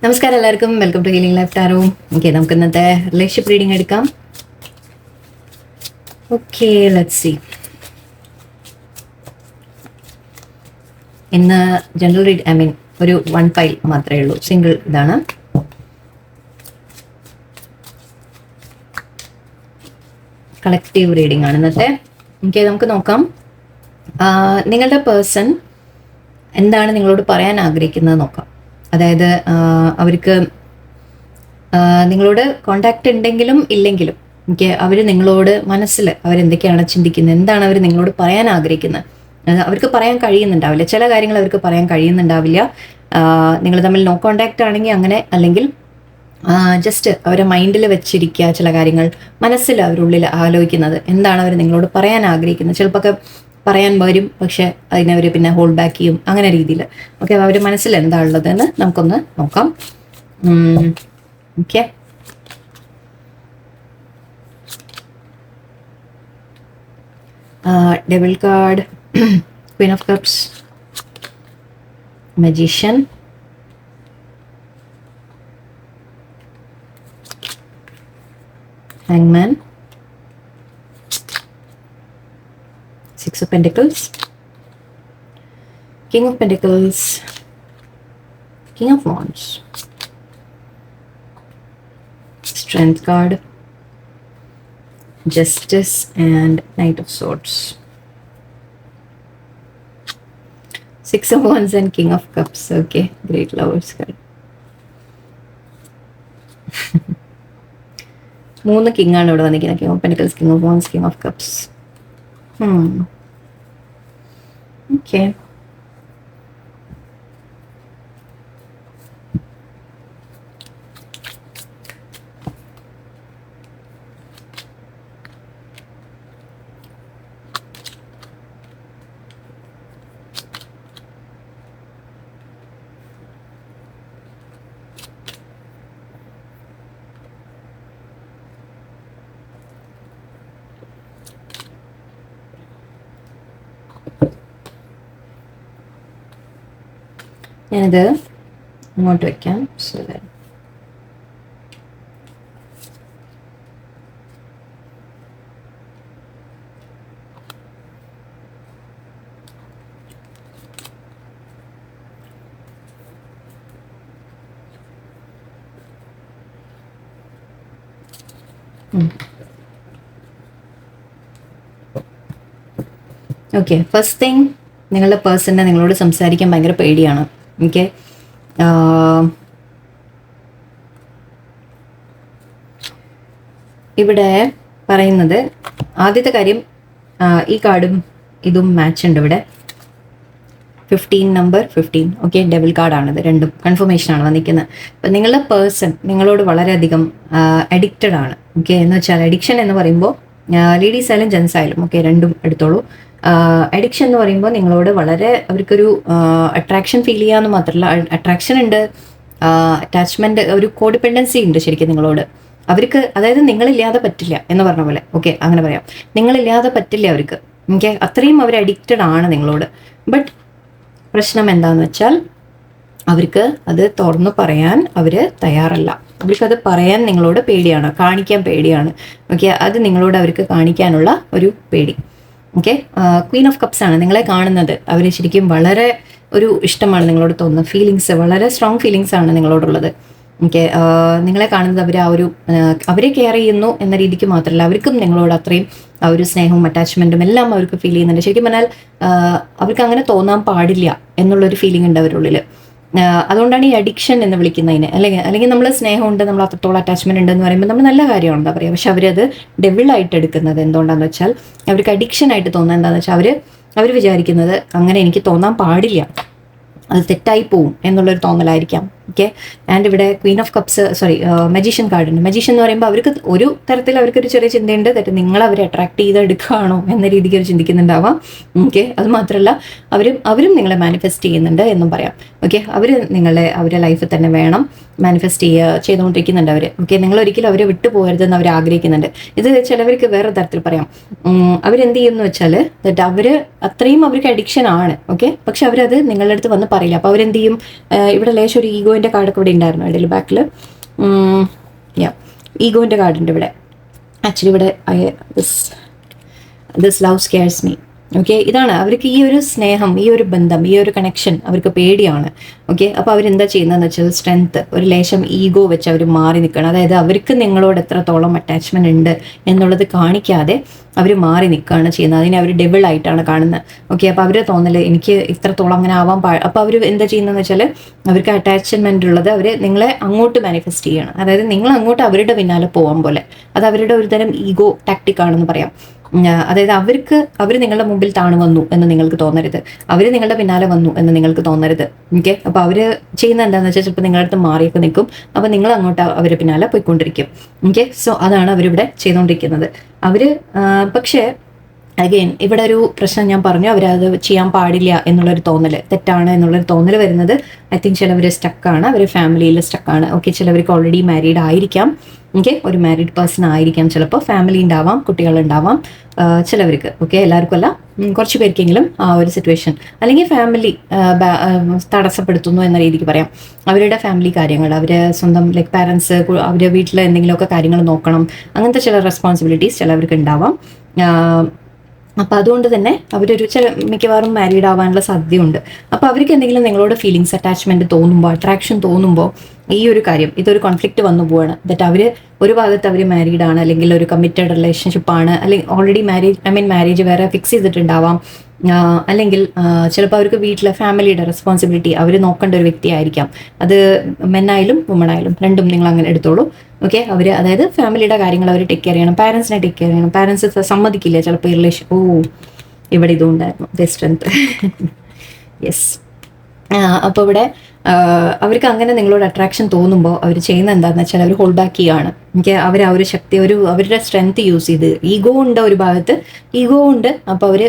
നമസ്കാരം എല്ലാവർക്കും, welcome to healing life tarot. Okay, നമുക്ക് ഇന്നത്തെ റിലേഷൻഷിപ്പ് റീഡിംഗ് എടുക്കാം. Okay, let's see. ഇന്ന് ജനറൽ റീഡ്, ഒരു 1 ഫയൽ മാത്രമേ ഉള്ളൂ, സിംഗിൾ ഇതാണ്. കളക്റ്റീവ് റീഡിംഗ് ആണ് ഇന്നത്തെ. ഓക്കെ, നമുക്ക് നോക്കാം. നിങ്ങളുടെ പേഴ്സൺ എന്താണ് നിങ്ങളോട് പറയാൻ ആഗ്രഹിക്കുന്നത് നോക്കാം. അതായത് അവർക്ക് നിങ്ങളോട് കോണ്ടാക്ട് ഉണ്ടെങ്കിലും ഇല്ലെങ്കിലും അവർ നിങ്ങളോട് മനസ്സിൽ അവരെന്തൊക്കെയാണ് ചിന്തിക്കുന്നത്, എന്താണ് അവർ നിങ്ങളോട് പറയാൻ ആഗ്രഹിക്കുന്നത്, അവർക്ക് പറയാൻ കഴിയുന്നുണ്ടാവില്ല. ചില കാര്യങ്ങൾ അവർക്ക് പറയാൻ കഴിയുന്നുണ്ടാവില്ല. നിങ്ങൾ തമ്മിൽ നോ കോണ്ടാക്ട് ആണെങ്കിൽ അങ്ങനെ, അല്ലെങ്കിൽ ജസ്റ്റ് അവരെ മൈൻഡിൽ വെച്ചിരിക്കുക. ചില കാര്യങ്ങൾ മനസ്സിൽ അവരുള്ളിൽ ആലോചിക്കുന്നത് എന്താണ് അവർ നിങ്ങളോട് പറയാൻ ആഗ്രഹിക്കുന്നത്. ചിലപ്പോൾ പറയാൻ വരും, പക്ഷെ അതിനവർ പിന്നെ ഹോൾഡ് ബാക്ക് ചെയ്യും, അങ്ങനെ രീതിയിൽ. ഓക്കെ, അവർ മനസ്സിൽ എന്താ ഉള്ളതെന്ന് നമുക്കൊന്ന് നോക്കാം. Okay, devil card, queen of cups, magician, ഹാങ്മാൻ, Six of Pentacles, King of Pentacles, King of Wands, Strength card, Justice, and Knight of Swords. Six of Wands and King of Cups. Okay, great lovers card. 3 king ആണ് ഇവിടെ വന്നിരിക്കുന്നത്. King of Pentacles, King of Wands, King of Cups. Okay. ഞാനിത് ഇങ്ങോട്ട് വയ്ക്കാം. Okay, first thing, നിങ്ങളുടെ പേഴ്സണിനെ നിങ്ങളോട് സംസാരിക്കാൻ ഭയങ്കര പേടിയാണ്. ഓക്കെ, ഇവിടെ പറയുന്നത് ആദ്യത്തെ കാര്യം, ഈ കാർഡും ഇതും മാച്ച് ഉണ്ട് ഇവിടെ. 15 നമ്പർ 15. ഓക്കെ, ഡബിൾ കാർഡാണിത്, രണ്ടും കൺഫർമേഷനാണ് വന്നിരിക്കുന്നത്. അപ്പം നിങ്ങളുടെ പേഴ്സൺ നിങ്ങളോട് വളരെയധികം അഡിക്റ്റഡ് ആണ്. ഓക്കെ, എന്ന് വെച്ചാൽ അഡിക്ഷൻ എന്ന് പറയുമ്പോൾ ലേഡീസ് ആയാലും ജെൻസ് ആയാലും ഓക്കെ, രണ്ടും എടുത്തോളൂ. അഡിക്ഷൻ എന്ന് പറയുമ്പോൾ നിങ്ങളോട് വളരെ അവർക്കൊരു അട്രാക്ഷൻ ഫീൽ ചെയ്യാന്ന് മാത്രമല്ല, അട്രാക്ഷൻ ഉണ്ട്, അറ്റാച്ച്മെന്റ്, ഒരു കോഡിപെൻഡൻസി ഉണ്ട് ശരിക്കും നിങ്ങളോട്. അവർക്ക് അതായത് നിങ്ങളില്ലാതെ പറ്റില്ല എന്ന് പറഞ്ഞ പോലെ. ഓക്കെ, അങ്ങനെ പറയാം, നിങ്ങളില്ലാതെ പറ്റില്ല അവർക്ക്. ഓക്കെ, അത്രയും അവർ അഡിക്റ്റഡ് ആണ് നിങ്ങളോട്. ബട്ട് പ്രശ്നം എന്താന്ന് വെച്ചാൽ അവർക്ക് അത് തുറന്നു പറയാൻ അവർ തയ്യാറല്ല. അവർക്കത് പറയാൻ നിങ്ങളോട് പേടിയാണ്, കാണിക്കാൻ പേടിയാണ്. ഓക്കെ, അത് നിങ്ങളോട് അവർക്ക് കാണിക്കാനുള്ള ഒരു പേടി. ഓക്കെ, ക്വീൻ ഓഫ് കപ്സ് ആണ് നിങ്ങളെ കാണുന്നത്. അവർ ശരിക്കും വളരെ ഒരു ഇഷ്ടമാണ് നിങ്ങളോട് തോന്നുന്നത്. ഫീലിങ്സ്, വളരെ സ്ട്രോങ് ഫീലിങ്സ് ആണ് നിങ്ങളോടുള്ളത്. ഓക്കെ, നിങ്ങളെ കാണുന്നത് അവർ അവരെ കെയർ ചെയ്യുന്നു എന്ന രീതിക്ക് മാത്രമല്ല, അവർക്കും നിങ്ങളോട് അത്രയും ആ ഒരു സ്നേഹവും അറ്റാച്ച്മെൻറ്റും എല്ലാം അവർക്ക് ഫീൽ ചെയ്യുന്നുണ്ട്. ശരിക്കും പറഞ്ഞാൽ അവർക്ക് അങ്ങനെ തോന്നാൻ പാടില്ല എന്നുള്ളൊരു ഫീലിംഗ് ഉണ്ട് അവരുള്ളിൽ. അതുകൊണ്ടാണ് ഈ അഡിക്ഷൻ എന്ന് വിളിക്കുന്നതിന്. അല്ലെങ്കിൽ നമ്മൾ സ്നേഹമുണ്ട്, നമ്മൾ അത്രത്തോളം അറ്റാച്ച്മെന്റ് ഉണ്ട് എന്ന് പറയുമ്പോൾ നമ്മൾ നല്ല കാര്യമാണ് എന്താ പറയുക. പക്ഷെ അവരത് ഡെവിളായിട്ട് എടുക്കുന്നത് എന്തുകൊണ്ടാണെന്ന് വെച്ചാൽ അവർക്ക് അഡിക്ഷൻ ആയിട്ട് തോന്നുന്നത് എന്താണെന്ന് വെച്ചാൽ അവർ വിചാരിക്കുന്നത് അങ്ങനെ എനിക്ക് തോന്നാൻ പാടില്ല, അത് തെറ്റായി പോവും എന്നുള്ളൊരു തോന്നലായിരിക്കാം. ഓക്കെ, ആൻഡ് ഇവിടെ ക്വീൻ ഓഫ് കപ്സ്, മജീഷ്യൻ കാർഡുണ്ട്. മജീഷ്യൻ എന്ന് പറയുമ്പോൾ അവർക്ക് ഒരു തരത്തിൽ അവർക്കൊരു ചെറിയ ചിന്തയുണ്ട്, തെറ്റ് നിങ്ങൾ അവരെ അട്രാക്ട് ചെയ്ത് എടുക്കുകയാണോ എന്ന രീതിക്ക് അവർ ചിന്തിക്കുന്നുണ്ടാവാം. ഓക്കെ, അത് മാത്രമല്ല അവരും നിങ്ങളെ മാനിഫെസ്റ്റ് ചെയ്യുന്നുണ്ട് എന്നും പറയാം. ഓക്കെ, അവരുടെ ലൈഫിൽ തന്നെ വേണം, മാനിഫെസ്റ്റ് ചെയ്തുകൊണ്ടിരിക്കുന്നുണ്ട് അവർ. ഓക്കെ, നിങ്ങൾ ഒരിക്കലും അവരെ വിട്ടു പോകരുതെന്ന് അവർ ആഗ്രഹിക്കുന്നുണ്ട്. ഇത് ചിലവർക്ക് വേറെ തരത്തിൽ പറയാം. അവരെന്ത് ചെയ്യുമെന്ന് വെച്ചാൽ അവർ അത്രയും അവർക്ക് അഡിക്ഷൻ ആണ്. ഓക്കെ, പക്ഷെ അവരത് നിങ്ങളുടെ അടുത്ത് വന്ന് പറയില്ല. അപ്പോൾ അവരെന്ത് ചെയ്യും, ഇവിടെ ലേശം ഒരു ഈഗോ ഈഗോൻ്റെ കാർഡൊക്കെ ഇവിടെ ഉണ്ടായിരുന്നു ഇടയിൽ ബാക്കിൽ. ഈഗോൻ്റെ കാർഡുണ്ട് ഇവിടെ. ആക്ച്വലി ഇവിടെ this love scarce me. Okay, ഇതാണ് അവർക്ക് ഈ ഒരു സ്നേഹം, ഈ ഒരു ബന്ധം, ഈ ഒരു കണക്ഷൻ അവർക്ക് പേടിയാണ്. ഓക്കെ, അപ്പോൾ അവരെന്താ ചെയ്യുന്നതെന്ന് വെച്ചാൽ സ്ട്രെങ്ത്ത്, ഒരു ലേശം ഈഗോ വെച്ച് അവർ മാറി നിൽക്കണം. അതായത് അവർക്ക് നിങ്ങളോട് എത്രത്തോളം അറ്റാച്ച്മെന്റ് ഉണ്ട് എന്നുള്ളത് കാണിക്കാതെ അവർ മാറി നിൽക്കുകയാണ് ചെയ്യുന്നത്. അതിനെ അവർ ഡെവിൾ ആയിട്ടാണ് കാണുന്നത്. ഓക്കെ, അപ്പോൾ അവർ തോന്നല് എനിക്ക് ഇത്രത്തോളം അങ്ങനെ ആവാൻ അപ്പോൾ അവർ എന്താ ചെയ്യുന്നതെന്ന് വെച്ചാൽ അവർക്ക് അറ്റാച്ച്മെന്റ് ഉള്ളത് അവർ നിങ്ങളെ അങ്ങോട്ട് മാനിഫെസ്റ്റ് ചെയ്യണം. അതായത് നിങ്ങൾ അങ്ങോട്ട് അവരുടെ പിന്നാലെ പോകാൻ പോലെ. അത് അവരുടെ ഒരു തരം ഈഗോ ടാക്ടിക് ആണെന്ന് പറയാം. അതായത് അവർ നിങ്ങളുടെ മുമ്പിൽ താണു വന്നു എന്ന് നിങ്ങൾക്ക് തോന്നരുത്, അവർ നിങ്ങളുടെ പിന്നാലെ വന്നു എന്ന് നിങ്ങൾക്ക് തോന്നരുത്. ഓക്കെ, അപ്പോൾ അവർ ചെയ്യുന്നത് എന്താണെന്ന് വെച്ചാൽ ചിലപ്പോൾ നിങ്ങളുടെ അടുത്ത് മാറിയൊക്കെ നിൽക്കും, അപ്പോൾ നിങ്ങൾ അങ്ങോട്ട് അവരുടെ പിന്നാലെ പോയിക്കൊണ്ടിരിക്കും. ഓക്കെ, സോ അതാണ് അവരിവിടെ ചെയ്തുകൊണ്ടിരിക്കുന്നത്. പക്ഷേ അഗെയിൻ ഇവിടെ ഒരു പ്രശ്നം ഞാൻ പറഞ്ഞു, അവരത് ചെയ്യാൻ പാടില്ല എന്നുള്ളൊരു തോന്നൽ, തെറ്റാണ് എന്നുള്ളൊരു തോന്നൽ വരുന്നത് ഐ തിങ്ക് ചിലവർ സ്റ്റക്കാണ്, അവർ ഫാമിലിയിൽ സ്റ്റക്കാണ്. ഓക്കെ, ചിലവർക്ക് ഓൾറെഡി മാരീഡ് ആയിരിക്കാം. ഓക്കെ, ഒരു മാരീഡ് പേഴ്സൺ ആയിരിക്കാം, ചിലപ്പോൾ ഫാമിലി ഉണ്ടാവാം, കുട്ടികളുണ്ടാവാം ചിലവർക്ക്. ഓക്കെ, എല്ലാവർക്കും അല്ല, കുറച്ച് പേർക്കെങ്കിലും ആ ഒരു സിറ്റുവേഷൻ അല്ലെങ്കിൽ ഫാമിലി തടസ്സപ്പെടുത്തുന്നു എന്ന രീതിക്ക് പറയാം. അവരുടെ ഫാമിലി കാര്യങ്ങൾ, അവരെ സ്വന്തം ലൈക്ക് പാരൻസ്, അവരുടെ വീട്ടിൽ എന്തെങ്കിലുമൊക്കെ കാര്യങ്ങൾ നോക്കണം, അങ്ങനത്തെ ചില റെസ്പോൺസിബിലിറ്റീസ് ചിലവർക്ക് ഉണ്ടാവാം. അപ്പം അതുകൊണ്ട് തന്നെ അവരൊരു മിക്കവാറും മാരീഡ് ആവാനുള്ള സാധ്യതയുണ്ട്. അപ്പോൾ അവർക്ക് എന്തെങ്കിലും നിങ്ങളോട് ഫീലിങ്സ്, അറ്റാച്ച്മെന്റ് തോന്നുമ്പോൾ, അട്രാക്ഷൻ തോന്നുമ്പോൾ ഈ ഒരു കാര്യം, ഇതൊരു കോൺഫ്ലിക്റ്റ് വന്നു പോവാണ്. ദറ്റ് അവർ ഒരു ഭാഗത്ത് അവർ മാരീഡ് ആണ്, അല്ലെങ്കിൽ ഒരു കമ്മിറ്റഡ് റിലേഷൻഷിപ്പാണ്, അല്ലെങ്കിൽ ഓൾറെഡി മാരേജ് വേറെ ഫിക്സ് ചെയ്തിട്ടുണ്ടാവാം, അല്ലെങ്കിൽ ചിലപ്പോൾ അവർക്ക് വീട്ടിലെ ഫാമിലിയുടെ റെസ്പോൺസിബിലിറ്റി അവർ നോക്കേണ്ട ഒരു വ്യക്തിയായിരിക്കാം. അത് മെന്നായാലും വുമണായാലും രണ്ടും നിങ്ങൾ അങ്ങനെ എടുത്തോളൂ. ഓക്കെ, അതായത് ഫാമിലിയുടെ കാര്യങ്ങൾ അവർ ടേക്ക് കെയർ ചെയ്യണം, പാരൻസിനെ ടേക്ക് കെയർ ചെയ്യണം. പാരൻസ് സമ്മതിക്കില്ല ചിലപ്പോൾ റിലേഷൻ. ഇവിടെ ഇതുണ്ടായിരുന്നു സ്ട്രെങ്ത്. യെസ്, അപ്പോൾ ഇവിടെ അവർക്ക് അങ്ങനെ നിങ്ങളോട് അട്രാക്ഷൻ തോന്നുമ്പോൾ അവർ ചെയ്യുന്നത് എന്താണെന്ന് വെച്ചാൽ അവർ ഹോൾഡ് ബാക്ക് ചെയ്യുകയാണ്. അവർ ആ ഒരു ശക്തി, അവരുടെ സ്ട്രെങ്ത് യൂസ് ചെയ്ത്, ഈഗോ ഉണ്ട് ഒരു ഭാഗത്ത്, ഈഗോ ഉണ്ട്. അപ്പോൾ അവർ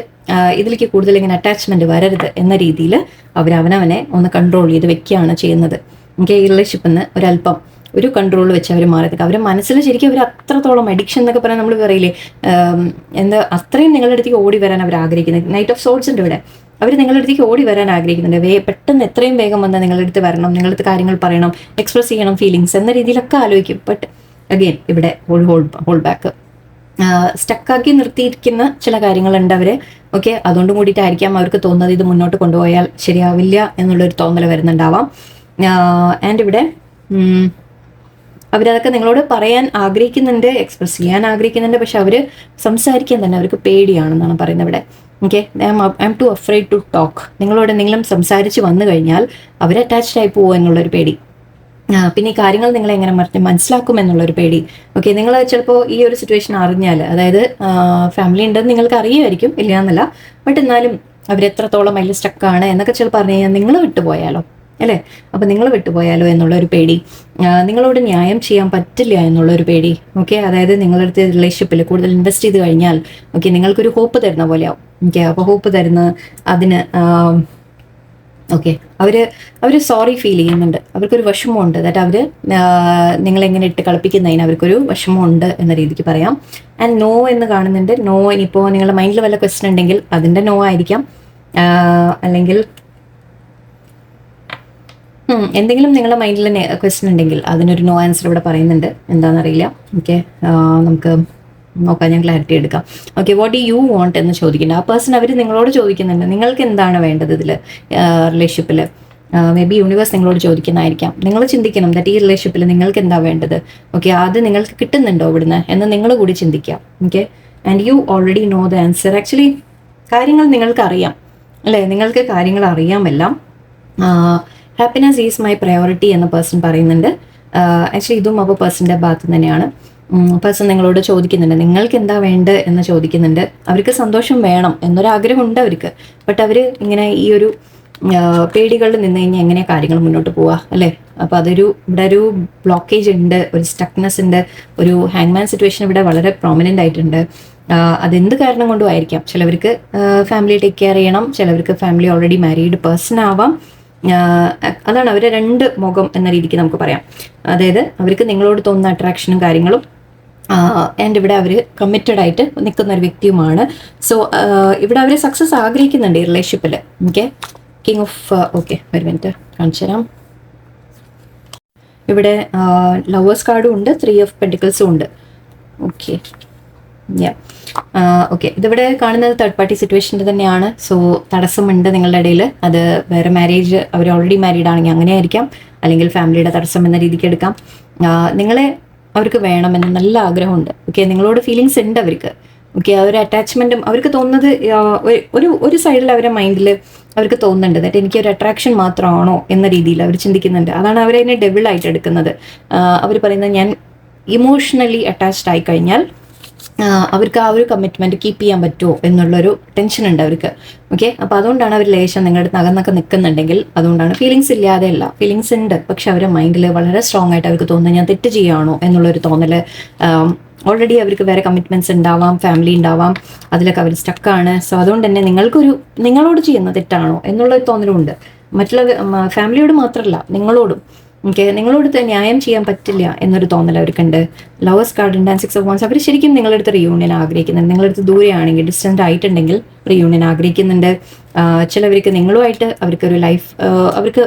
ഇതിലേക്ക് കൂടുതൽ ഇങ്ങനെ അറ്റാച്ച്മെന്റ് വരരുത് എന്ന രീതിയിൽ അവനവനെ ഒന്ന് കൺട്രോൾ ചെയ്ത് വെക്കുകയാണ് ചെയ്യുന്നത്. ഈ റിലേഷൻഷിപ്പിൽ നിന്ന് ഒരല്പം ഒരു കൺട്രോൾ വെച്ച് അവർ മാറി നിൽക്കുക. അവരുടെ മനസ്സിൽ ശരിക്കും അവർ അത്രത്തോളം അഡിക്ഷൻ എന്നൊക്കെ പറയാൻ നമ്മൾ പറയില്ലേ, അത്രയും നിങ്ങളുടെ അടുത്തേക്ക് ഓടി വരാൻ അവർ ആഗ്രഹിക്കുന്നത്. നൈറ്റ് ഓഫ് സോൾസ് ഉണ്ട് ഇവിടെ. അവർ നിങ്ങളുടെ അടുത്തേക്ക് ഓടി വരാൻ ആഗ്രഹിക്കുന്നുണ്ട്. പെട്ടെന്ന് എത്രയും വേഗം വന്ന് നിങ്ങളുടെ അടുത്ത് വരണം, നിങ്ങളുടെ അടുത്ത് കാര്യങ്ങൾ പറയണം, എക്സ്പ്രസ് ചെയ്യണം ഫീലിങ്സ് എന്ന രീതിയിലൊക്കെ ആലോചിക്കും. ബട്ട് അഗെയിൻ ഇവിടെ ഹോൾഡ് ബാക്ക്, സ്റ്റക്കാക്കി നിർത്തിയിരിക്കുന്ന ചില കാര്യങ്ങളുണ്ട് അവരെ. ഓക്കെ, അതുകൊണ്ടും കൂടിയിട്ടായിരിക്കാം അവർക്ക് തോന്നുന്നത് ഇത് മുന്നോട്ട് കൊണ്ടുപോയാൽ ശരിയാവില്ല എന്നുള്ളൊരു തോന്നൽ വരുന്നുണ്ടാവാം. ആൻഡ് ഇവിടെ അവരതൊക്കെ നിങ്ങളോട് പറയാൻ ആഗ്രഹിക്കുന്നുണ്ട്, എക്സ്പ്രസ് ചെയ്യാൻ ആഗ്രഹിക്കുന്നുണ്ട്, പക്ഷെ അവർ സംസാരിക്കാൻ തന്നെ അവർക്ക് പേടിയാണെന്നാണ് പറയുന്നത് ഇവിടെ. Okay, I'm too afraid to talk. നിങ്ങളോട് എന്തെങ്കിലും സംസാരിച്ച് വന്നു കഴിഞ്ഞാൽ അവർ അറ്റാച്ച്ഡ് ആയി പോകും എന്നുള്ളൊരു പേടി. പിന്നെ ഈ കാര്യങ്ങൾ നിങ്ങളെ എങ്ങനെ മനസ്സിലാക്കും എന്നുള്ളൊരു പേടി. ഓക്കെ, നിങ്ങൾ ചിലപ്പോൾ ഈ ഒരു സിറ്റുവേഷൻ അറിഞ്ഞാൽ, അതായത് ഫാമിലി ഉണ്ടെന്ന് നിങ്ങൾക്ക് അറിയുമായിരിക്കും, ഇല്ല എന്നല്ല, ബട്ട് എന്നാലും അവരെത്രത്തോളം അതിൽ സ്റ്റക്കാണ് എന്നൊക്കെ ചിലപ്പോൾ പറഞ്ഞു കഴിഞ്ഞാൽ നിങ്ങൾ വിട്ടുപോയാലോ, അല്ലേ? അപ്പോൾ നിങ്ങൾ വിട്ടുപോയാലോ എന്നുള്ളൊരു പേടി, നിങ്ങളോട് ന്യായം ചെയ്യാൻ പറ്റില്ല എന്നുള്ളൊരു പേടി. ഓക്കെ, അതായത് നിങ്ങളുടെ അടുത്ത് റിലേഷൻഷിപ്പിൽ കൂടുതൽ ഇൻവെസ്റ്റ് ചെയ്ത് കഴിഞ്ഞാൽ ഓക്കെ നിങ്ങൾക്കൊരു ഹോപ്പ് തരുന്ന പോലെയാവും. ഓക്കെ, അപ്പോൾ ഹോപ്പ് തരുന്ന അതിന് ഓക്കെ അവർ സോറി ഫീൽ ചെയ്യുന്നുണ്ട്, അവർക്കൊരു വിഷമമുണ്ട്. ദാറ്റ് അവർ നിങ്ങളെങ്ങനെ ഇട്ട് കളിപ്പിക്കുന്നതിന് അവർക്കൊരു വിഷമമുണ്ട് എന്ന രീതിക്ക് പറയാം. ആൻഡ് നോ എന്ന് കാണുന്നുണ്ട്. നോ, ഇനിയിപ്പോൾ നിങ്ങളുടെ മൈൻഡിൽ വല്ല ക്വസ്റ്റൻ ഉണ്ടെങ്കിൽ അതിൻ്റെ നോ ആയിരിക്കാം, അല്ലെങ്കിൽ എന്തെങ്കിലും നിങ്ങളുടെ മൈൻഡിൽ ക്വസ്റ്റൻ ഉണ്ടെങ്കിൽ അതിനൊരു നോ ആൻസർ ഇവിടെ പറയുന്നുണ്ട്. എന്താണെന്നറിയില്ല. ഓക്കെ, നമുക്ക് നോക്കാം, ഞാൻ ക്ലാരിറ്റി എടുക്കാം. Okay, what do you want എന്ന് ചോദിക്കുന്നുണ്ട് ആ പേഴ്സൺ. അവർ നിങ്ങളോട് ചോദിക്കുന്നുണ്ട് നിങ്ങൾക്ക് എന്താണ് വേണ്ടത് ഇതിൽ റിലേഷൻഷിപ്പിൽ. മേ ബി യൂണിവേഴ്സ് നിങ്ങളോട് ചോദിക്കുന്നതായിരിക്കാം. നിങ്ങൾ ചിന്തിക്കണം ദാറ്റ് ഈ റിലേഷൻഷിപ്പിൽ നിങ്ങൾക്ക് എന്താ വേണ്ടത്. ഓക്കെ, അത് നിങ്ങൾക്ക് കിട്ടുന്നുണ്ടോ ഇവിടുന്ന് എന്ന് നിങ്ങൾ കൂടി ചിന്തിക്കാം. Okay, and you already know the answer. Actually കാര്യങ്ങൾ നിങ്ങൾക്ക് അറിയാം, അല്ലേ? നിങ്ങൾക്ക് കാര്യങ്ങൾ അറിയാമെല്ലാം. ഹാപ്പിനെസ് ഈസ് മൈ പ്രയോറിറ്റി എന്ന പേഴ്സൺ പറയുന്നുണ്ട്. ആക്ച്വലി ഇതും അപ്പോൾ പേഴ്സൻ്റെ ഭാഗത്ത് തന്നെയാണ്. പേഴ്സൺ നിങ്ങളോട് ചോദിക്കുന്നുണ്ട് നിങ്ങൾക്ക് എന്താ വേണ്ടത് എന്ന് ചോദിക്കുന്നുണ്ട്. അവർക്ക് സന്തോഷം വേണം എന്നൊരാഗ്രഹമുണ്ട് അവർക്ക്. ബട്ട് അവർ ഇങ്ങനെ ഈ ഒരു പേടികളിൽ നിന്ന് കഴിഞ്ഞാൽ എങ്ങനെ കാര്യങ്ങൾ മുന്നോട്ട് പോവുക, അല്ലേ? അപ്പോൾ ഇവിടെ ഒരു ബ്ലോക്കേജ് ഉണ്ട്, ഒരു സ്റ്റക്നെസ് ഉണ്ട്, ഒരു ഹാങ്മാൻ സിറ്റുവേഷൻ ഇവിടെ വളരെ പ്രോമിനൻ്റ് ആയിട്ടുണ്ട്. അതെന്ത് കാരണം കൊണ്ടും ആയിരിക്കാം. ചിലവർക്ക് ഫാമിലി ടേക്ക് കെയർ ചെയ്യണം, ചിലവർക്ക് ഫാമിലി ഓൾറെഡി മാരീഡ് പേഴ്സൺ ആവാം. അതാണ് അവരെ രണ്ട് മുഖം എന്ന രീതിക്ക് നമുക്ക് പറയാം. അതായത് അവർക്ക് നിങ്ങളോട് തോന്നുന്ന അട്രാക്ഷനും കാര്യങ്ങളും, ആൻഡ് ഇവിടെ അവർ കമ്മിറ്റഡ് ആയിട്ട് നിൽക്കുന്ന ഒരു വ്യക്തിയുമാണ്. സോ ഇവിടെ അവർ സക്സസ് ആഗ്രഹിക്കുന്നുണ്ട് ഈ റിലേഷൻഷിപ്പിൽ. ഓക്കെ, കിങ് ഓഫ് ഓക്കെ ഒരു മിനിറ്റ് കാണിച്ചു തരാം. ഇവിടെ ലവേഴ്സ് കാർഡും ഉണ്ട്, 3 ഓഫ് പെൻറ്റിക്കിൾസും ഉണ്ട്. ഓക്കെ, ഓക്കെ, ഇതിവിടെ കാണുന്നത് തേർഡ് പാർട്ടി സിറ്റുവേഷൻ്റെ തന്നെയാണ്. സോ തടസ്സമുണ്ട് നിങ്ങളുടെ ഇടയിൽ. അത് വേറെ മാരേജ്, അവർ ഓൾറെഡി മാരീഡ് ആണെങ്കിൽ അങ്ങനെ ആയിരിക്കാം, അല്ലെങ്കിൽ ഫാമിലിയുടെ തടസ്സം എന്ന രീതിക്ക് എടുക്കാം. നിങ്ങളെ അവർക്ക് വേണമെന്ന് നല്ല ആഗ്രഹമുണ്ട്. ഓക്കെ, നിങ്ങളോട് ഫീലിങ്സ് ഉണ്ട് അവർക്ക്. ഓക്കെ, ആ ഒരു അറ്റാച്ച്മെൻറ്റും അവർക്ക് തോന്നുന്നത് ഒരു സൈഡിൽ അവരുടെ മൈൻഡിൽ അവർക്ക് തോന്നുന്നുണ്ട് ദാറ്റ് എനിക്കൊരു അട്രാക്ഷൻ മാത്രമാണോ എന്ന രീതിയിൽ അവർ ചിന്തിക്കുന്നുണ്ട്. അതാണ് അവരതിനെ ഡെവിളായിട്ട് എടുക്കുന്നത്. അവർ പറയുന്നത് ഞാൻ ഇമോഷണലി അറ്റാച്ച്ഡ് ആയി കഴിഞ്ഞാൽ അവർക്ക് ആ ഒരു കമ്മിറ്റ്മെൻറ്റ് കീപ്പ് ചെയ്യാൻ പറ്റുമോ എന്നുള്ളൊരു ടെൻഷൻ ഉണ്ട് അവർക്ക്. ഓക്കെ, അപ്പോൾ അതുകൊണ്ടാണ് അവർ ലേശം നിങ്ങളുടെ അടുത്ത് അകന്നൊക്കെ നിൽക്കുന്നുണ്ടെങ്കിൽ അതുകൊണ്ടാണ്. ഫീലിങ്സ് ഇല്ലാതെയല്ല, ഫീലിങ്സ് ഉണ്ട്, പക്ഷെ അവരുടെ മൈൻഡിൽ വളരെ സ്ട്രോങ് ആയിട്ട് അവർക്ക് തോന്നുന്നത് ഞാൻ തെറ്റ് ചെയ്യുകയാണോ എന്നുള്ളൊരു തോന്നൽ. ഓൾറെഡി അവർക്ക് വേറെ കമ്മിറ്റ്മെൻറ്റ്സ് ഉണ്ടാവാം, ഫാമിലി ഉണ്ടാവാം, അതിലൊക്കെ അവർ സ്റ്റക്കാണ്. സോ അതുകൊണ്ട് തന്നെ നിങ്ങളോട് ചെയ്യുന്ന തെറ്റാണോ എന്നുള്ളൊരു തോന്നലുണ്ട്. മറ്റുള്ള ഫാമിലിയോട് മാത്രമല്ല, നിങ്ങളോടും. ഓക്കെ, നിങ്ങളോട് ന്യായം ചെയ്യാൻ പറ്റില്ല എന്നൊരു തോന്നൽ അവർക്കുണ്ട്. ലവേഴ്സ് കാർഡ് ഉണ്ട്, 6 ഓഫ് വാൻസ്. അവർ ശരിക്കും നിങ്ങളടുത്ത് റിയൂണിയൻ ആഗ്രഹിക്കുന്നുണ്ട്. നിങ്ങളടുത്ത് ദൂരെയാണെങ്കിൽ, ഡിസ്റ്റൻ്റ് ആയിട്ടുണ്ടെങ്കിൽ റിയൂണിയൻ ആഗ്രഹിക്കുന്നുണ്ട്. ചിലവർക്ക് നിങ്ങളുമായിട്ട് അവർക്കൊരു ലൈഫ്, അവർക്ക്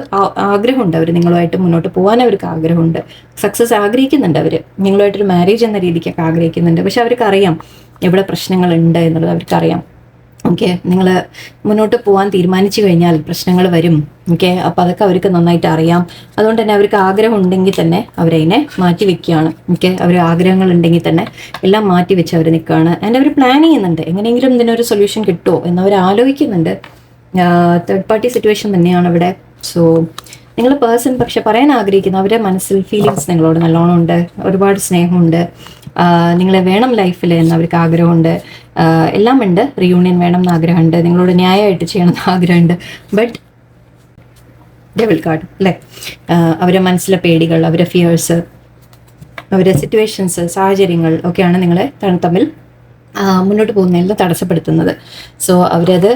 ആഗ്രഹമുണ്ട്, അവർ നിങ്ങളുമായിട്ട് മുന്നോട്ട് പോകാൻ അവർക്ക് ആഗ്രഹമുണ്ട്. സക്സസ് ആഗ്രഹിക്കുന്നുണ്ട് അവർ, നിങ്ങളുമായിട്ടൊരു മാരേജ് എന്ന രീതിക്കൊക്കെ ആഗ്രഹിക്കുന്നുണ്ട്. പക്ഷെ അവർക്കറിയാം എവിടെ പ്രശ്നങ്ങളുണ്ട് എന്നുള്ളത് അവർക്കറിയാം. ഓക്കെ, നിങ്ങൾ മുന്നോട്ട് പോകാൻ തീരുമാനിച്ചു കഴിഞ്ഞാൽ പ്രശ്നങ്ങൾ വരും. ഓക്കെ, അപ്പോൾ അതൊക്കെ അവർക്ക് നന്നായിട്ട് അറിയാം. അതുകൊണ്ട് തന്നെ അവർക്ക് ആഗ്രഹം ഉണ്ടെങ്കിൽ തന്നെ അവരതിനെ മാറ്റി വെക്കുകയാണ്. ഓക്കെ, അവർ ആഗ്രഹങ്ങൾ ഉണ്ടെങ്കിൽ തന്നെ എല്ലാം മാറ്റി വെച്ച് അവർ നിൽക്കുകയാണ്. ആൻഡ് അവർ പ്ലാൻ ചെയ്യുന്നുണ്ട് എങ്ങനെയെങ്കിലും ഇതിനൊരു സൊല്യൂഷൻ കിട്ടുമോ എന്നവർ ആലോചിക്കുന്നുണ്ട്. തേർഡ് പാർട്ടി സിറ്റുവേഷൻ തന്നെയാണ് ഇവിടെ. സോ നിങ്ങൾ പേഴ്സൺ പക്ഷെ പറയാൻ ആഗ്രഹിക്കുന്ന അവരുടെ മനസ്സിൽ ഫീലിങ്സ് നിങ്ങളോട് നല്ലോണം ഉണ്ട്, ഒരുപാട് സ്നേഹമുണ്ട്, നിങ്ങളെ വേണം ലൈഫിൽ എന്ന് അവർക്ക് ആഗ്രഹമുണ്ട്, എല്ലാം ഉണ്ട്. റിയൂണിയൻ വേണം എന്ന് ആഗ്രഹമുണ്ട്, നിങ്ങളോട് ന്യായമായിട്ട് ചെയ്യണം എന്ന് ആഗ്രഹമുണ്ട്. ബട്ട് ഡെവിൾ കാർഡ് അല്ലേ, അവരുടെ മനസ്സിലെ പേടികൾ, അവരുടെ ഫിയേഴ്സ്, അവരുടെ സിറ്റുവേഷൻസ്, സാഹചര്യങ്ങൾ ഒക്കെയാണ് നിങ്ങളെ തമ്മിൽ മുന്നോട്ട് പോകുന്നതിൽ തടസ്സപ്പെടുത്തുന്നത്. സോ അവരത്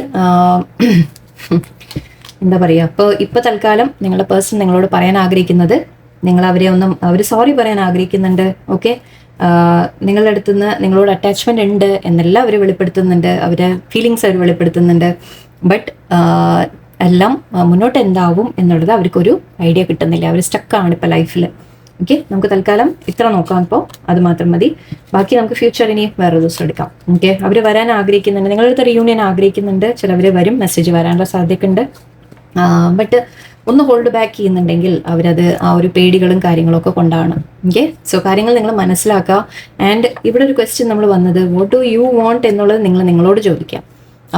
എന്താ പറയുക, ഇപ്പോൾ തൽക്കാലം നിങ്ങളുടെ പേഴ്സൺ നിങ്ങളോട് പറയാൻ ആഗ്രഹിക്കുന്നത്, നിങ്ങൾ അവർ സോറി പറയാൻ ആഗ്രഹിക്കുന്നുണ്ട്. ഓക്കെ, നിങ്ങളുടെ അടുത്ത് നിന്ന് നിങ്ങളോട് അറ്റാച്ച്മെൻ്റ് ഉണ്ട് എന്നെല്ലാം അവർ വെളിപ്പെടുത്തുന്നുണ്ട്, അവരുടെ ഫീലിങ്സ് അവർ വെളിപ്പെടുത്തുന്നുണ്ട്. ബട്ട് എല്ലാം മുന്നോട്ട് എന്താവും എന്നുള്ളത് അവർക്കൊരു ഐഡിയ കിട്ടുന്നില്ല. അവർ സ്റ്റക്കാണ് ഇപ്പോൾ ലൈഫിൽ. ഓക്കെ, നമുക്ക് തൽക്കാലം ഇത്ര നോക്കാം. ഇപ്പോൾ അത് മാത്രം മതി. ബാക്കി നമുക്ക് ഫ്യൂച്ചർ ഇനി വേറൊരു ദിവസം എടുക്കാം. ഓക്കെ, അവർ വരാൻ ആഗ്രഹിക്കുന്നുണ്ട്, നിങ്ങളുടെ റിയൂണിയൻ ആഗ്രഹിക്കുന്നുണ്ട്. ചിലവർ വരും, മെസ്സേജ് വരാനുള്ള സാധ്യതയുണ്ട്. ബട്ട് ഒന്ന് ഹോൾഡ് ബാക്ക് ചെയ്യുന്നുണ്ടെങ്കിൽ അവരത് ആ ഒരു പേടികളും കാര്യങ്ങളൊക്കെ കൊണ്ടാണ്. ഓക്കെ, സോ കാര്യങ്ങൾ നിങ്ങൾ മനസ്സിലാക്കുക. ആൻഡ് ഇവിടെ ഒരു ക്വസ്റ്റ്യൻ നമ്മൾ വന്നത് വാട്ട് ഡു യു വാണ്ട് എന്നുള്ളത് നിങ്ങളോട് ചോദിക്കാം,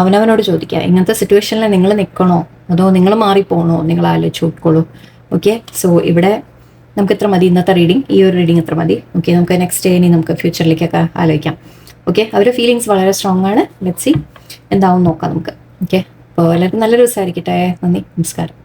അവനവനോട് ചോദിക്കുക. ഇങ്ങനത്തെ സിറ്റുവേഷനിൽ നിങ്ങൾ നിൽക്കണോ അതോ നിങ്ങൾ മാറിപ്പോണോ, നിങ്ങൾ ആലോചിച്ച് നോക്കിക്കോളൂ. ഓക്കെ, സോ ഇവിടെ നമുക്ക് ഇത്ര മതി ഇന്നത്തെ റീഡിങ്, ഈ ഒരു റീഡിങ് ഇത്ര മതി. ഓക്കെ, നമുക്ക് നെക്സ്റ്റ് ഡേ ഇനി നമുക്ക് ഫ്യൂച്ചറിലേക്കൊക്കെ ആലോചിക്കാം. ഓക്കെ, അവരുടെ ഫീലിങ്സ് വളരെ സ്ട്രോങ് ആണ്. ലെറ്റ്സ് സീ എന്താവും നോക്കാം നമുക്ക്. ഓക്കെ, അപ്പോൾ എല്ലാവർക്കും നല്ലൊരു ദിവസമായിരിക്കട്ടെ. നന്ദി, നമസ്കാരം.